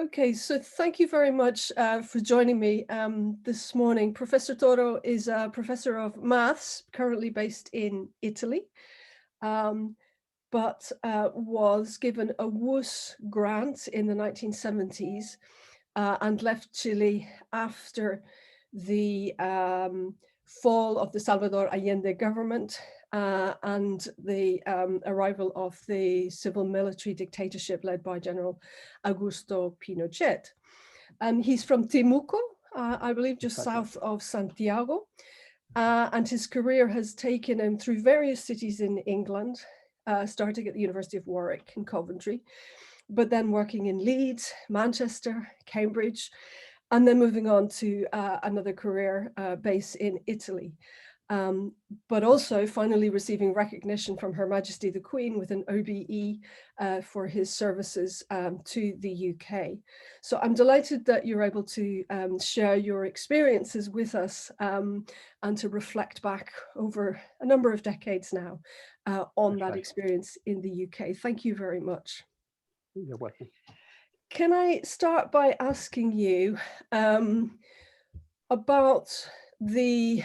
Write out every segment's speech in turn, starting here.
Okay, so thank you very much for joining me this morning. Professor Toro is a professor of maths, currently based in Italy, but was given a WUS grant in the 1970s and left Chile after the fall of the Salvador Allende government and the arrival of the civil military dictatorship led by General Augusto Pinochet. He's from Temuco, I believe just south of Santiago. And his career has taken him through various cities in England, starting at the University of Warwick in Coventry, but then working in Leeds, Manchester, Cambridge, and then moving on to another career base in Italy. But also finally receiving recognition from Her Majesty the Queen with an OBE for his services to the UK. So I'm delighted that you're able to share your experiences with us and to reflect back over a number of decades now on that experience in the UK. Thank you very much. You're welcome. Can I start by asking you about the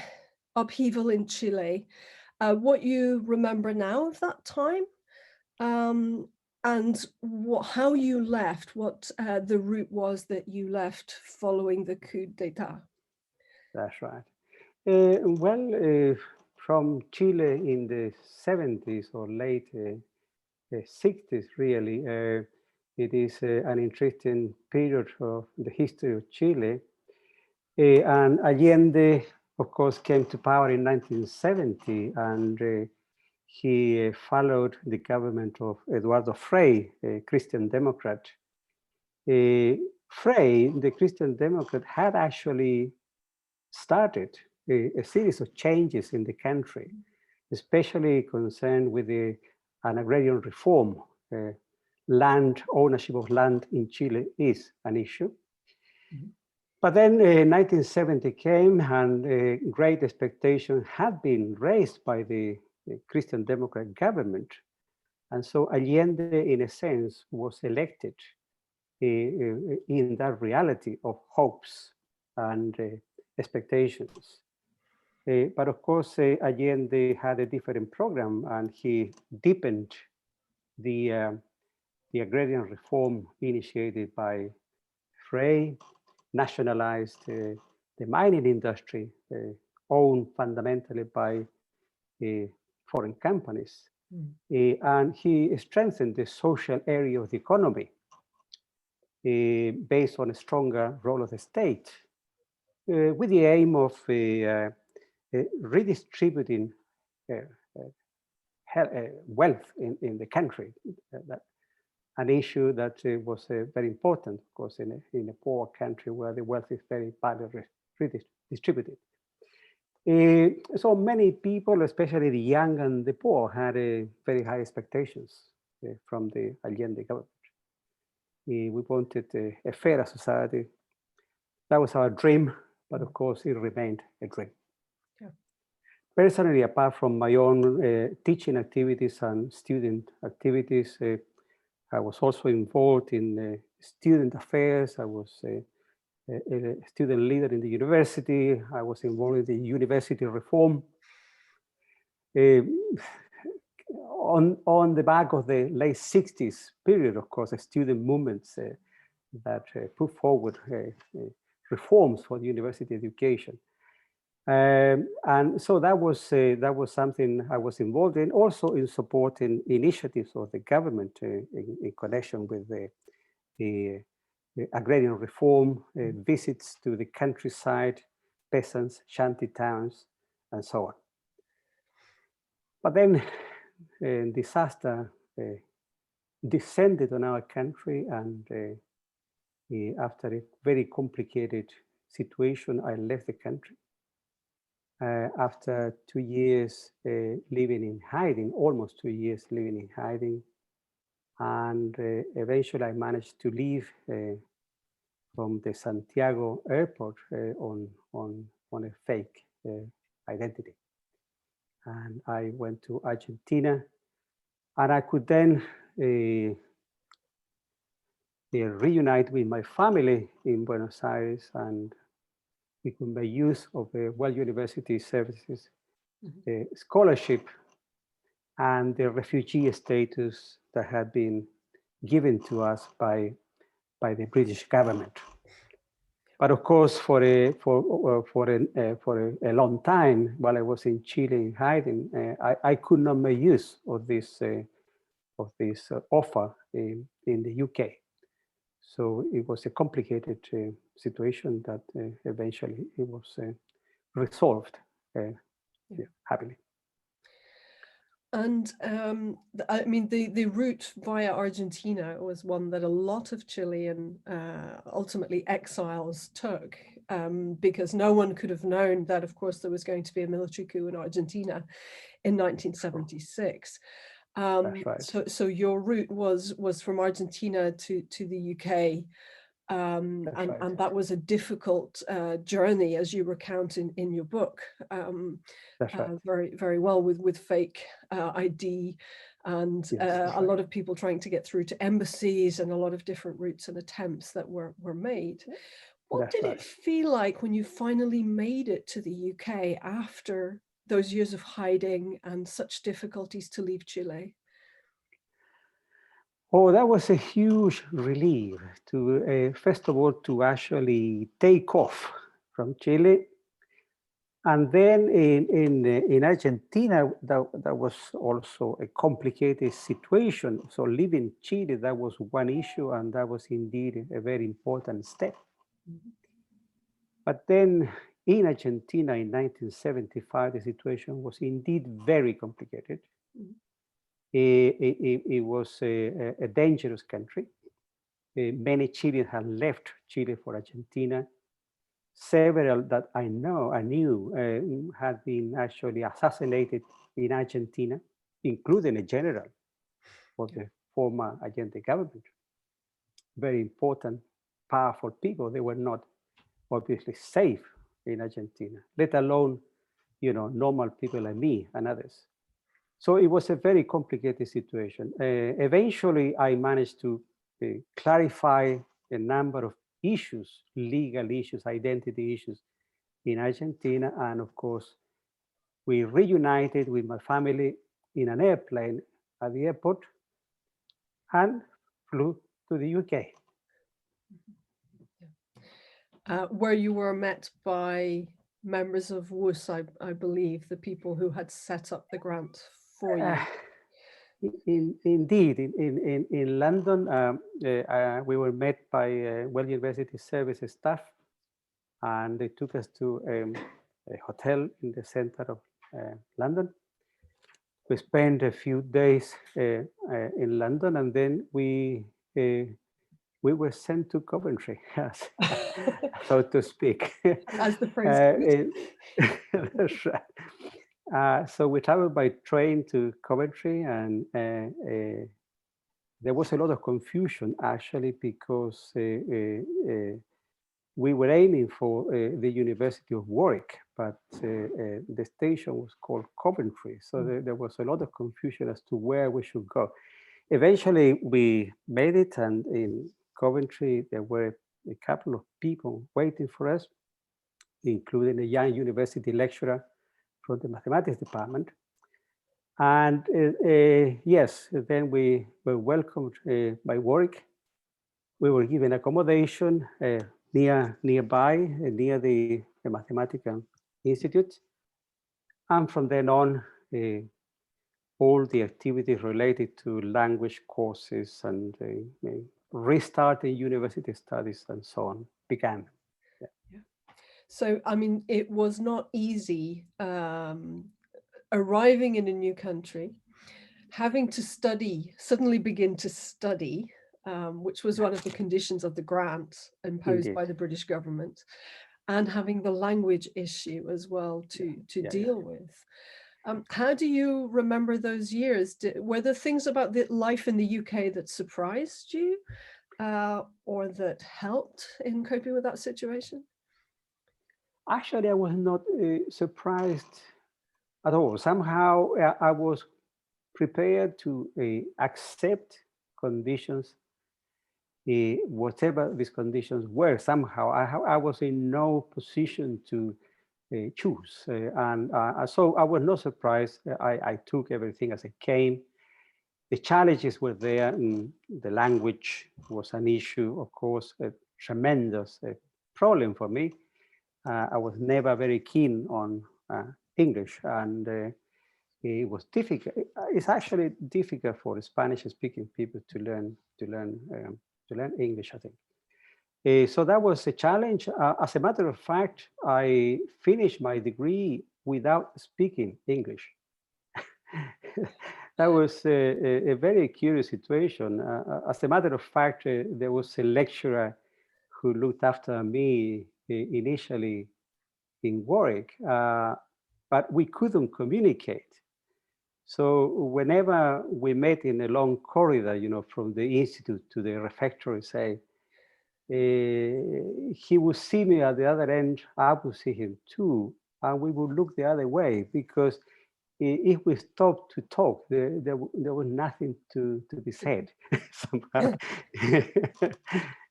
upheaval in Chile, what you remember now of that time, and how you left, what the route was that you left following the coup d'etat? That's right. From Chile in the 70s or late 60s, really, it is an interesting period of the history of Chile. And Allende, of course, came to power in 1970, and he followed the government of Eduardo Frei, a Christian Democrat. Frei, the Christian Democrat, had actually started a series of changes in the country, especially concerned with an agrarian reform. Land ownership of land in Chile is an issue. Mm-hmm. But then 1970 came, and great expectations had been raised by the Christian Democrat government. And so Allende, in a sense, was elected in that reality of hopes and expectations. But of course, Allende had a different program, and he deepened the agrarian reform initiated by Frei, nationalized the mining industry, owned fundamentally by foreign companies. And he strengthened the social area of the economy based on a stronger role of the state, with the aim of redistributing wealth in the country. An issue that was very important, of course, in a poor country where the wealth is very badly distributed. So many people, especially the young and the poor, had very high expectations from the Allende government. We wanted a fairer society. That was our dream, but of course it remained a dream. Yeah. Personally, apart from my own teaching activities and student activities, I was also involved in student affairs. I was a student leader in the university. I was involved in the university reform. On the back of the late 60s period, of course, the student movements that put forward reforms for the university education. And so that was something I was involved in, also in supporting initiatives of the government in connection with the agrarian reform, visits to the countryside, peasants, shanty towns, and so on. But then disaster descended on our country, and after a very complicated situation, I left the country. After 2 years living in hiding, almost 2 years living in hiding, and eventually I managed to leave from the Santiago airport on a fake identity. And I went to Argentina, and I could then reunite with my family in Buenos Aires, and we could make use of the Well University Services scholarship and the refugee status that had been given to us by the British government. But of course, for a long time, while I was in Chile in hiding, I could not make use of this offer in the UK. So it was a complicated situation that eventually it was resolved happily. And I mean, the route via Argentina was one that a lot of Chilean ultimately exiles took, because no one could have known that, of course, there was going to be a military coup in Argentina in 1976. That's right. So your route was from Argentina to the UK. And that was a difficult journey, as you recount in your book. That's right. Very, very well, with fake ID and a lot of people trying to get through to embassies, and a lot of different routes and attempts that were made. What did it feel like when you finally made it to the UK after those years of hiding and such difficulties to leave Chile? Oh, that was a huge relief to, first of all, to actually take off from Chile. And then in Argentina, that was also a complicated situation. So leaving Chile, that was one issue, and that was indeed a very important step. But then in Argentina in 1975, the situation was indeed very complicated. It was a dangerous country. Many Chileans had left Chile for Argentina. Several that I knew had been actually assassinated in Argentina, including a general of the former Allende government. Very important, powerful people. They were not obviously safe in Argentina, let alone, normal people like me and others. So it was a very complicated situation. Eventually, I managed to clarify a number of issues, legal issues, identity issues in Argentina. And of course, we reunited with my family in an airplane at the airport and flew to the UK. Where you were met by members of WUS, I believe, the people who had set up the grant for you. Indeed, in London, we were met by Well University Services staff, and they took us to a hotel in the center of London. We spent a few days in London, and then we were sent to Coventry, so to speak. As the phrase goes. That's right. So we traveled by train to Coventry, and there was a lot of confusion actually, because we were aiming for the University of Warwick, but the station was called Coventry. So there was a lot of confusion as to where we should go. Eventually we made it, and in Coventry there were a couple of people waiting for us, including a young university lecturer from the mathematics department. And yes, then we were welcomed by Warwick. We were given accommodation nearby, near the Mathematical Institute. And from then on, all the activities related to language courses and restarting university studies and so on began. Yeah. So, I mean, it was not easy arriving in a new country, having to study, suddenly begin to study, which was one of the conditions of the grant imposed by the British government, and having the language issue as well to deal with. How do you remember those years? Were there things about the life in the UK that surprised you or that helped in coping with that situation? Actually, I was not surprised at all. Somehow I was prepared to accept conditions whatever these conditions were, somehow I was in no position to choose. So I was not surprised. I took everything as it came. The challenges were there. And the language was an issue, of course, a tremendous problem for me. I was never very keen on English, and it was difficult. It's actually difficult for Spanish-speaking people to learn English, I think. So that was a challenge. As a matter of fact, I finished my degree without speaking English. That was a very curious situation. As a matter of fact, there was a lecturer who looked after me initially in Warwick, but we couldn't communicate. So whenever we met in a long corridor, from the institute to the refectory, say, he would see me at the other end, I would see him too, and we would look the other way, because if we stopped to talk, there was nothing to be said. Somehow.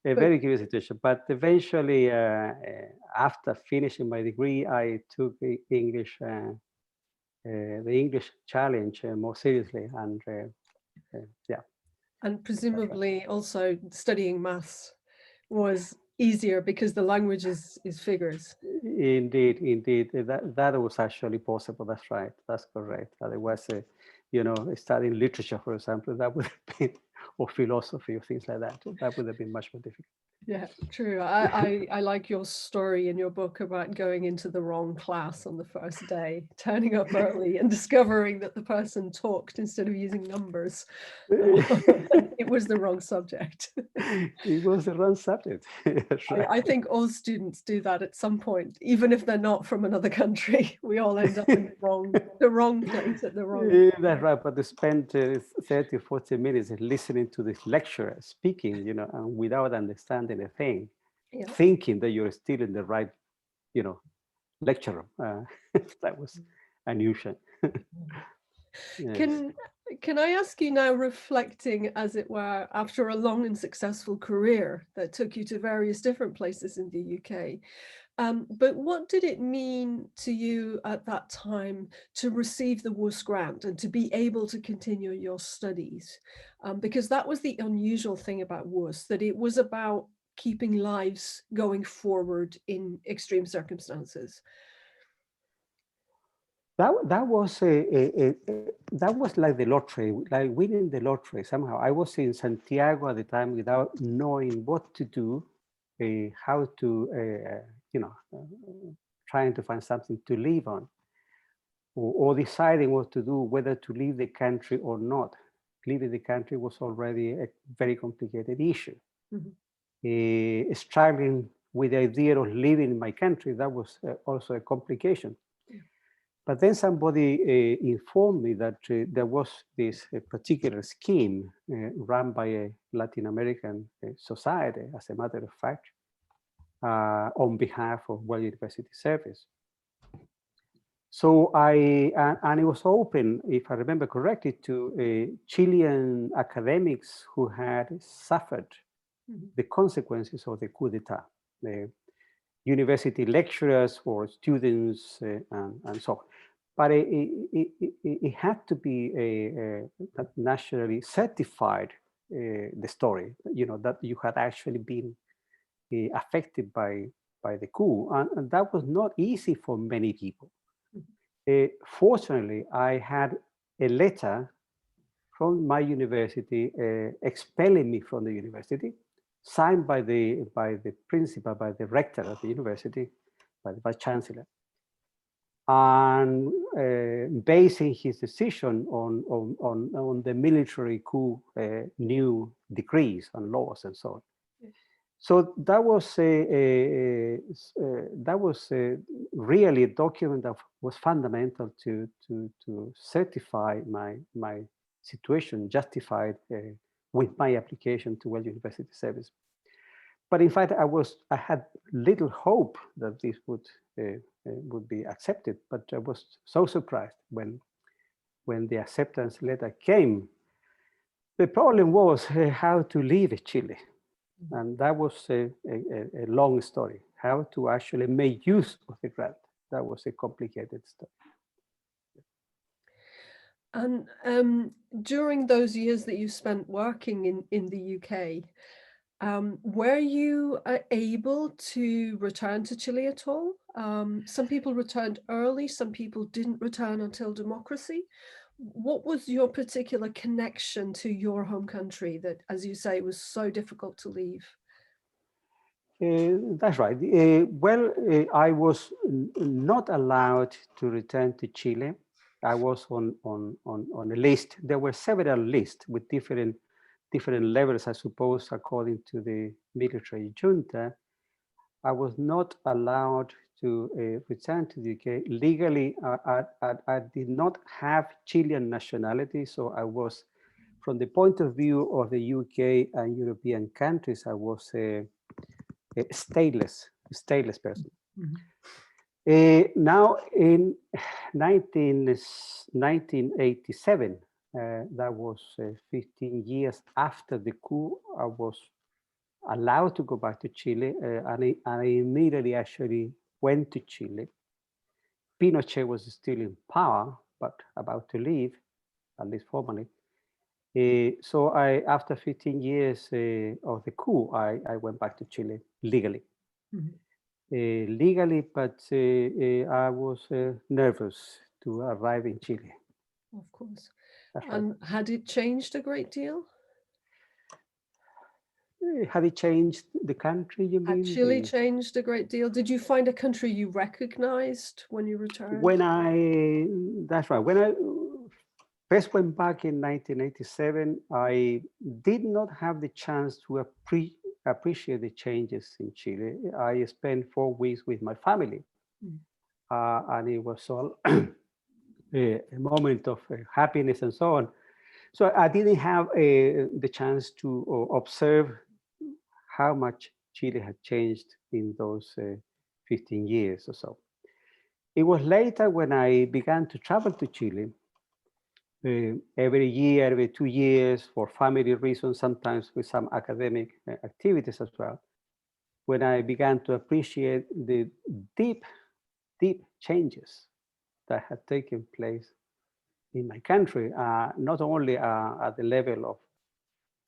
A very curious situation. But eventually, after finishing my degree, I took the English challenge more seriously, and yeah. And presumably also studying maths was easier because the language is figures. Indeed. That was actually possible. That's right. That's correct. Otherwise, studying literature, for example, that would have been, or philosophy or things like that. That would have been much more difficult. Yeah, true. I like your story in your book about going into the wrong class on the first day, turning up early and discovering that the person talked instead of using numbers. It was the wrong subject. It was the wrong subject. Right. I think all students do that at some point, even if they're not from another country. We all end up in the wrong place at the wrong time. That's right, but they spend 30, 40 minutes listening to this lecturer speaking, and without understanding a thing, thinking that you're still in the right, lecture. That was unusual. Yes. Can I ask you now, reflecting, as it were, after a long and successful career that took you to various different places in the UK, but what did it mean to you at that time to receive the WUS grant and to be able to continue your studies? Because that was the unusual thing about WUS, that it was about keeping lives going forward in extreme circumstances. That was that was like the lottery, like winning the lottery somehow. I was in Santiago at the time without knowing what to do, how to, trying to find something to live on, or deciding what to do, whether to leave the country or not. Leaving the country was already a very complicated issue. Mm-hmm. Struggling with the idea of living in my country, that was also a complication. But then somebody informed me that there was this particular scheme run by a Latin American society, as a matter of fact, on behalf of World University Service. So and it was open, if I remember correctly, to Chilean academics who had suffered the consequences of the coup d'etat. University lecturers or students and so on. But it had to be nationally certified, the story, that you had actually been affected by the coup. And that was not easy for many people. Fortunately, I had a letter from my university expelling me from the university, signed by the principal, by the rector of the university, by the vice chancellor, and basing his decision on the military coup new decrees and laws and so on. So that was really a document that was fundamental to certify my situation, justified with my application to World University Service. But in fact, I had little hope that this would be accepted. But I was so surprised when the acceptance letter came. The problem was how to leave Chile. And that was a long story, how to actually make use of the grant. That was a complicated story. And during those years that you spent working in the UK, were you able to return to Chile at all? Some people returned early, some people didn't return until democracy. What was your particular connection to your home country that, as you say, was so difficult to leave? That's right. I was not allowed to return to Chile. I was on a list. There were several lists with different levels, I suppose, according to the military junta. I was not allowed to return to the UK. Legally, I did not have Chilean nationality, so I was, from the point of view of the UK and European countries, I was a stateless person. Now in 1987, that was 15 years after the coup, I was allowed to go back to Chile, and I immediately actually went to Chile. Pinochet was still in power, but about to leave, at least formally. So after 15 years of the coup, I went back to Chile legally. But I was nervous to arrive in Chile. Of course. That's And right. had it changed a great deal? Had it changed the country, you Had mean? Chile changed a great deal? Did you find a country you recognized when you returned? That's right. When I first went back in 1987, I did not have the chance to appreciate the changes in Chile. I spent 4 weeks with my family, and it was all a moment of happiness and so on. So I didn't have the chance to observe how much Chile had changed in those 15 years or so. It was later when I began to travel to Chile every year, every 2 years, for family reasons, sometimes with some academic activities as well, when I began to appreciate the deep changes that had taken place in my country, not only at the level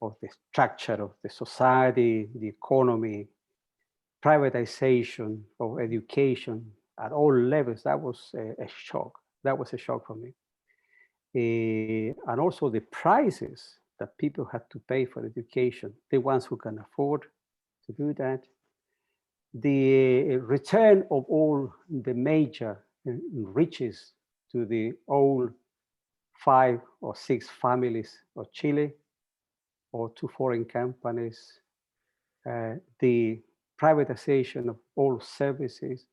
of the structure of the society, the economy, privatization of education at all levels. That was a shock. That was a shock for me. And also the prices that people had to pay for education, the ones who can afford to do that. The return of all the major riches to the old 5 or 6 families of Chile, or to foreign companies, the privatization of all services,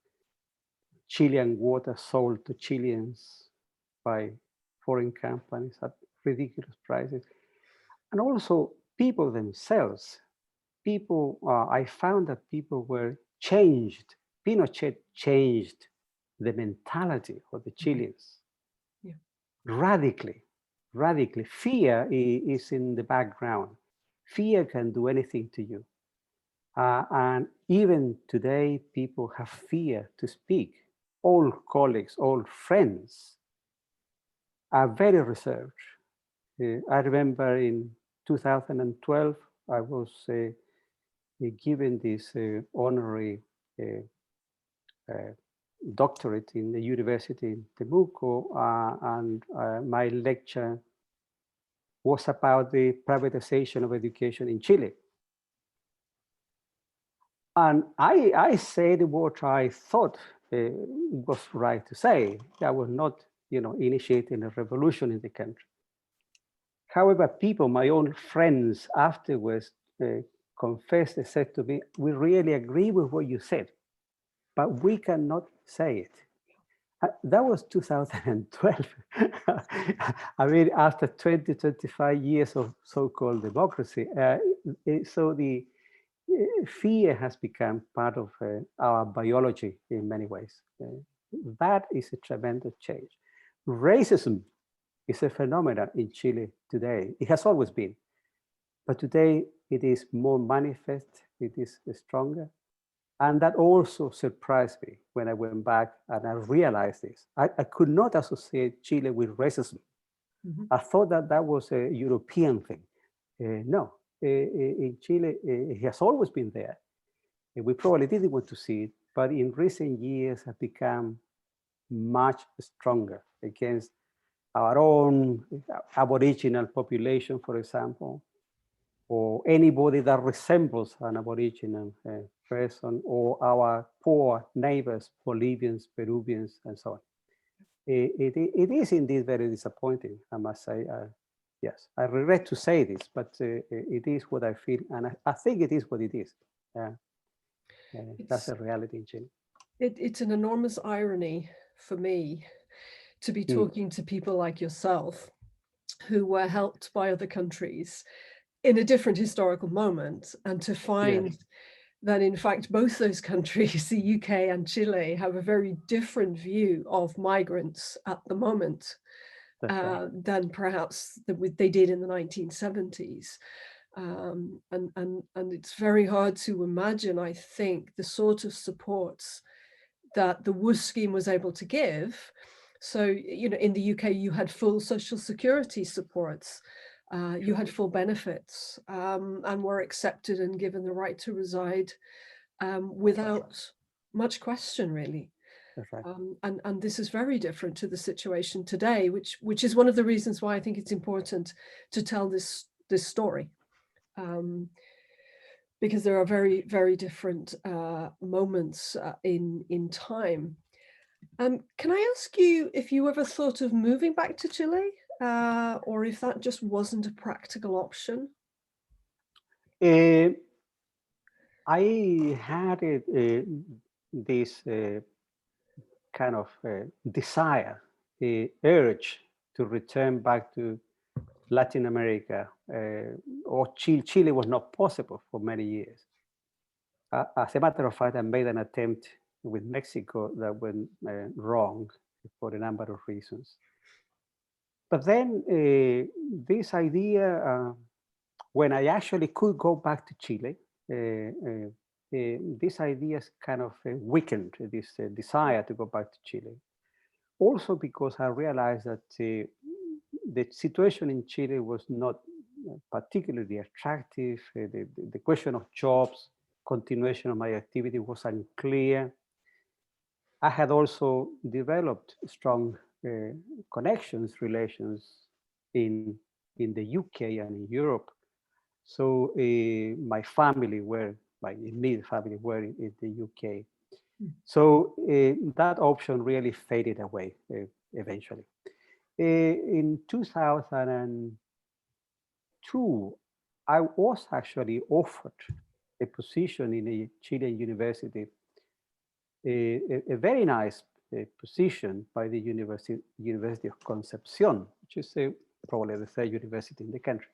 Chilean water sold to Chileans by foreign companies at ridiculous prices. And also people themselves. I found that people were changed. Pinochet changed the mentality of the Chileans radically. Fear is in the background. Fear can do anything to you. And even today, people have fear to speak. All colleagues, all friends are very reserved. I remember in 2012, I was given this honorary doctorate in the university in Temuco, and my lecture was about the privatization of education in Chile. And I said what I thought was right to say. I was not, initiating a revolution in the country. However, people, my own friends afterwards confessed, they said to me, we really agree with what you said, but we cannot say it. That was 2012. I mean, after 20, 25 years of so-called democracy. So the fear has become part of our biology in many ways. That is a tremendous change. Racism is a phenomenon in Chile today. It has always been. But today, it is more manifest, it is stronger. And that also surprised me when I went back and I realized this. I could not associate Chile with racism. I thought that that was a European thing. No, in Chile, it has always been there. We probably didn't want to see it, but in recent years have become much stronger against our own Aboriginal population, for example, or anybody that resembles an Aboriginal person, or our poor neighbors, Bolivians, Peruvians, and so on. It is indeed very disappointing, I must say. Yes, I regret to say this, but it is what I feel, and I think it is what it is. That's a reality in Chile. It's an enormous irony for me to be talking to people like yourself who were helped by other countries in a different historical moment, and to find that in fact both those countries, the UK and Chile, have a very different view of migrants at the moment than perhaps they did in the 1970s. And it's very hard to imagine, I think, the sort of supports that the WUS scheme was able to give. So, you know, in the UK, you had full social security supports, you had full benefits, and were accepted and given the right to reside without much question, really. Right. And this is very different to the situation today, which is one of the reasons why I think it's important to tell this story. Because there are very, very different moments in time. Can I ask you if you ever thought of moving back to Chile, or if that just wasn't a practical option? I had this kind of desire, urge to return back to Latin America, or Chile. Chile was not possible for many years. As a matter of fact, I made an attempt with Mexico that went wrong for a number of reasons. But then this idea, when I actually could go back to Chile, this idea kind of weakened this desire to go back to Chile. Also because I realized that the situation in Chile was not particularly attractive. The question of jobs, continuation of my activity was unclear. I had also developed strong connections, relations in the UK and in Europe. So my family were, my immediate family were in the UK. So that option really faded away eventually. In 2002, I was actually offered a position in a Chilean university, a very nice position by the University of Concepcion, which is probably the third university in the country.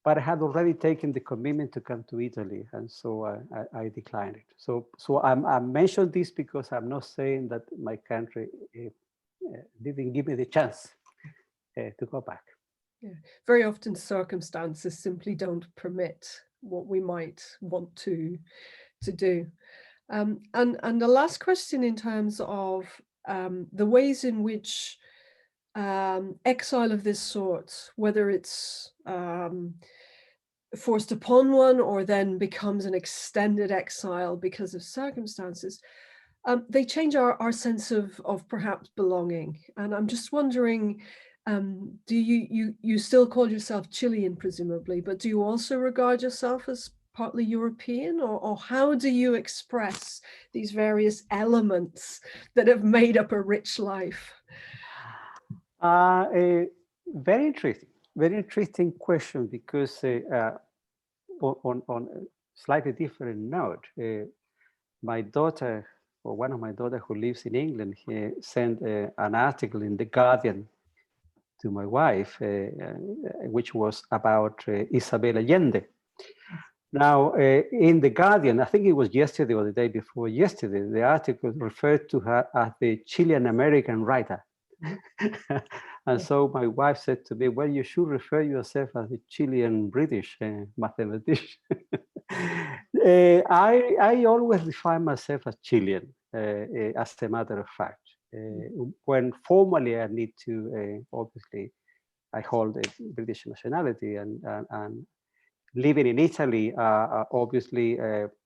But I had already taken the commitment to come to Italy, and so I declined it. So I mentioned this because I'm not saying that my country didn't give me the chance to go back. Yeah. Very often circumstances simply don't permit what we might want to do. And the last question in terms of the ways in which exile of this sort, whether it's forced upon one or then becomes an extended exile because of circumstances, they change our sense of perhaps belonging. And I'm just wondering, do you still call yourself Chilean, presumably, but do you also regard yourself as partly European, or how do you express these various elements that have made up a rich life? Very interesting question, because on a slightly different note, my daughter, or one of my daughters who lives in England, he sent an article in The Guardian to my wife, which was about Isabel Allende. Now, in The Guardian, I think it was yesterday or the day before yesterday, the article referred to her as the Chilean American writer. And so my wife said to me, well, you should refer yourself as a Chilean British mathematician. I always define myself as Chilean, as a matter of fact. When formally I need to, obviously, I hold a British nationality and living in Italy, obviously,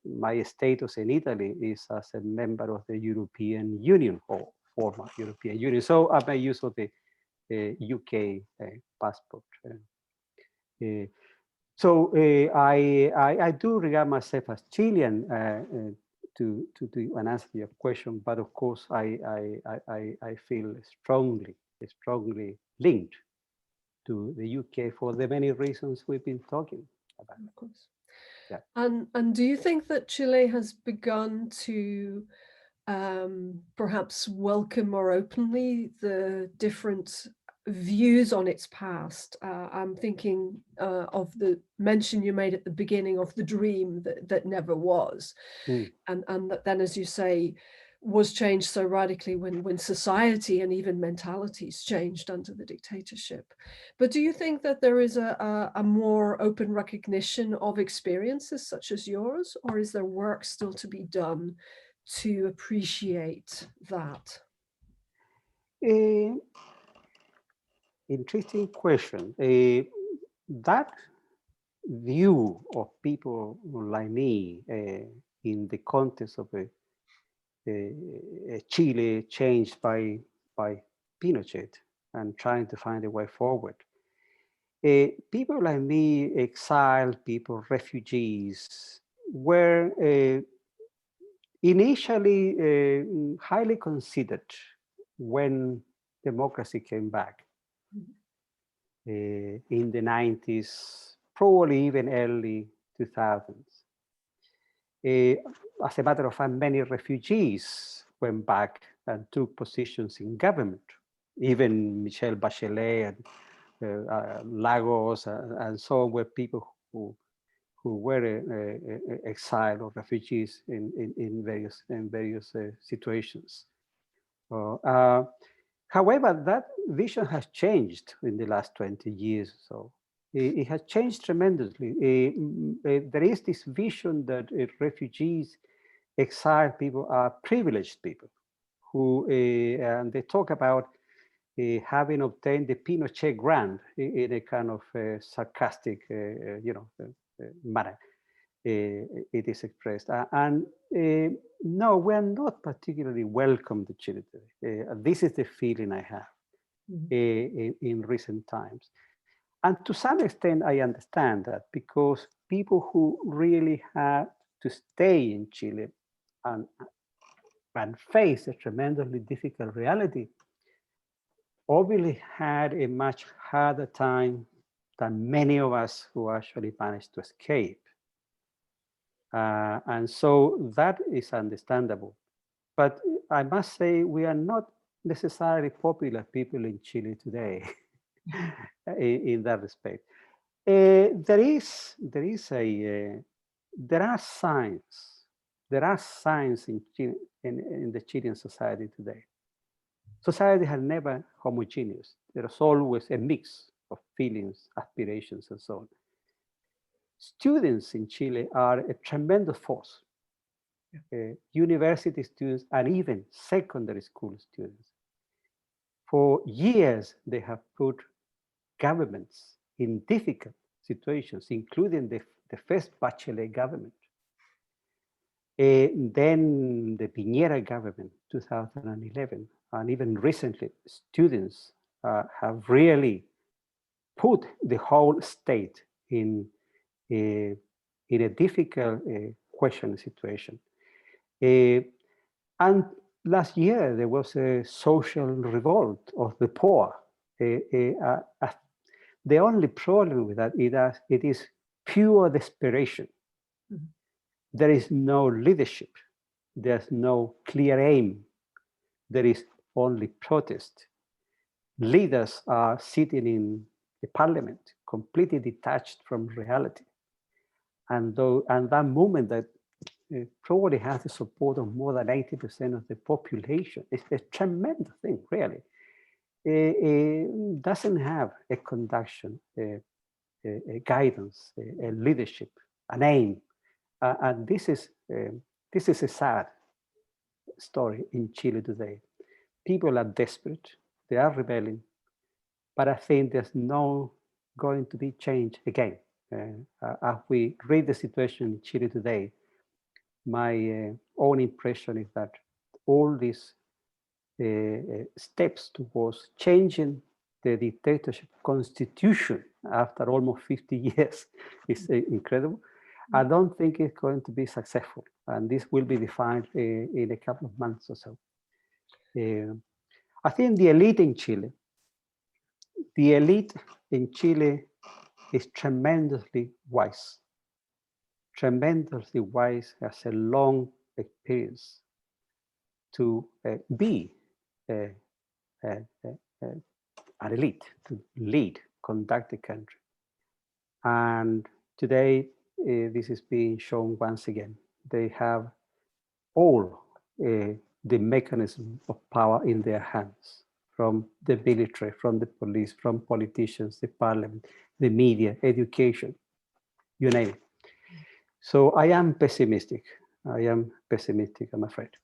my status in Italy is as a member of the European Union or former European Union. So I may use of the UK passport. So I do regard myself as Chilean to answer your question, but of course I feel strongly linked to the UK for the many reasons we've been talking about. Of course. Yeah. And do you think that Chile has begun to perhaps welcome more openly the different views on its past? I'm thinking of the mention you made at the beginning of the dream that never was, and that then, as you say, was changed so radically when society and even mentalities changed under the dictatorship. But do you think that there is a more open recognition of experiences such as yours, or is there work still to be done to appreciate that? Interesting question. That view of people like me in the context of Chile changed by Pinochet and trying to find a way forward. People like me, exiled people, refugees, were initially highly considered when democracy came back in the 90s, probably even early 2000s. As a matter of fact, many refugees went back and took positions in government. Even Michelle Bachelet and Lagos and so on were people who were exiled or refugees in various situations. However, that vision has changed in the last 20 years or so. It has changed tremendously. There is this vision that refugees, exiled people are privileged people who, and they talk about having obtained the Pinochet grant in a kind of sarcastic, manner. It is expressed. No, we're not particularly welcome to Chile today. This is the feeling I have in recent times. And to some extent, I understand that because people who really had to stay in Chile and face a tremendously difficult reality obviously had a much harder time than many of us who actually managed to escape. And so that is understandable. But I must say, we are not necessarily popular people in Chile today in that respect. There are signs. There are signs in the Chilean society today. Society has never homogeneous. There is always a mix of feelings, aspirations, and so on. Students in Chile are a tremendous force. University students and even secondary school students. For years, they have put governments in difficult situations, including the first Bachelet government. Then the Piñera government, 2011, and even recently, students have really put the whole state in a difficult question situation. And last year, there was a social revolt of the poor. The only problem with that is it is pure desperation. There is no leadership. There's no clear aim. There is only protest. Leaders are sitting in the parliament, completely detached from reality. And that movement that probably has the support of more than 80% of the population, it's a tremendous thing, really. doesn't have a conduction, a guidance, a leadership, an aim. And this is a sad story in Chile today. People are desperate, they are rebelling, but I think there's no going to be change again. As we read the situation in Chile today, my own impression is that all these steps towards changing the dictatorship constitution after almost 50 years is incredible. I don't think it's going to be successful, and this will be defined in a couple of months or so. I think the elite in Chile is tremendously wise, has a long experience to be an elite, to lead, conduct the country. And today, this is being shown once again. They have all the mechanism of power in their hands, from the military, from the police, from politicians, the parliament, the media, education, you name it. So I am pessimistic. I'm afraid.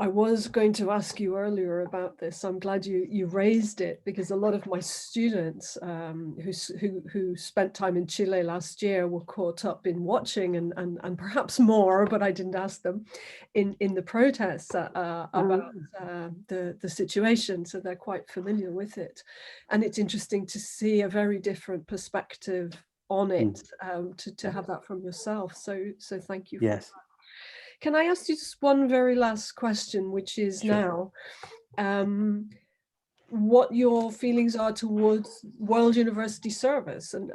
I was going to ask you earlier about this. I'm glad you raised it, because a lot of my students who spent time in Chile last year were caught up in watching and perhaps more, but I didn't ask them, in the protests about the situation. So they're quite familiar with it. And it's interesting to see a very different perspective on it, to have that from yourself. So thank you for that. Can I ask you just one very last question, which is now, what your feelings are towards World University Service and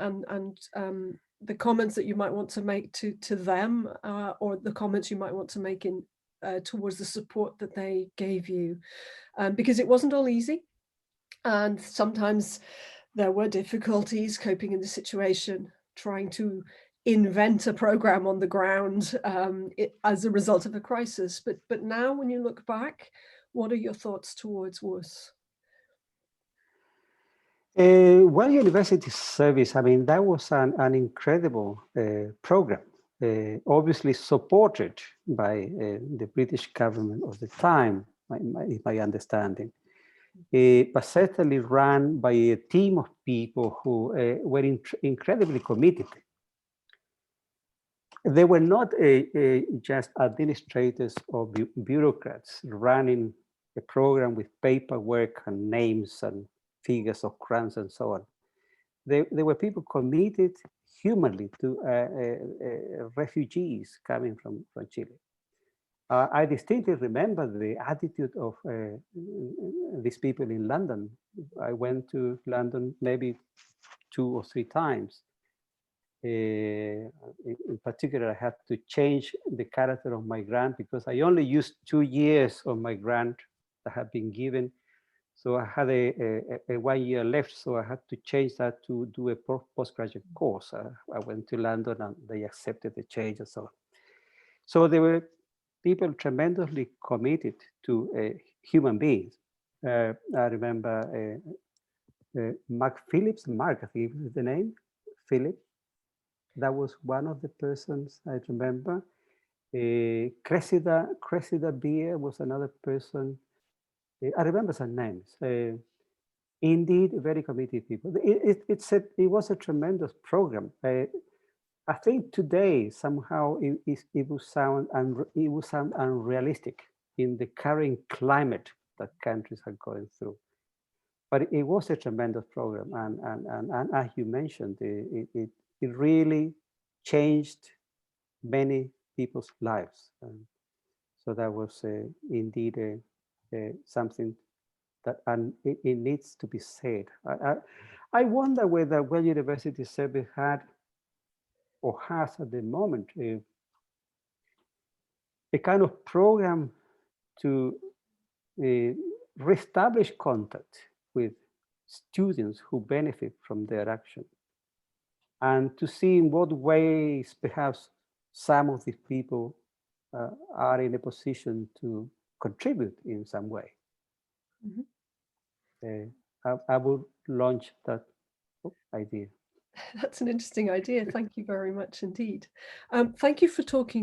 the comments that you might want to make to them, or the comments you might want to make in towards the support that they gave you, because it wasn't all easy, and sometimes there were difficulties coping in the situation, trying to invent a program on the ground as a result of a crisis. But now, when you look back, what are your thoughts towards WUS? Well, University Service, I mean, that was an incredible program, obviously supported by the British government of the time, my understanding, but certainly run by a team of people who were incredibly committed. They were not just administrators or bureaucrats running a program with paperwork and names and figures of grants and so on. They were people committed humanly to refugees coming from Chile. I distinctly remember the attitude of these people in London. I went to London maybe 2 or 3 times. In particular, I had to change the character of my grant because I only used 2 years of my grant that had been given. So I had a 1 year left, so I had to change that to do a postgraduate course. I went to London and they accepted the change and so on. So there were people tremendously committed to human beings. I remember Mark Phillips, I think is the name, Philip. That was one of the persons I remember. Cressida Beer was another person. I remember some names. Indeed, very committed people. It was a tremendous program. I think today somehow it will sound unrealistic in the current climate that countries are going through. But it was a tremendous program, and as you mentioned, it really changed many people's lives. So that was indeed something that, and it needs to be said. I wonder whether Well University Service had or has at the moment a kind of program to reestablish contact with students who benefit from their action, and to see in what ways perhaps some of these people are in a position to contribute in some way. Mm-hmm. I would launch that idea. That's an interesting idea. Thank you very much indeed. Thank you for talking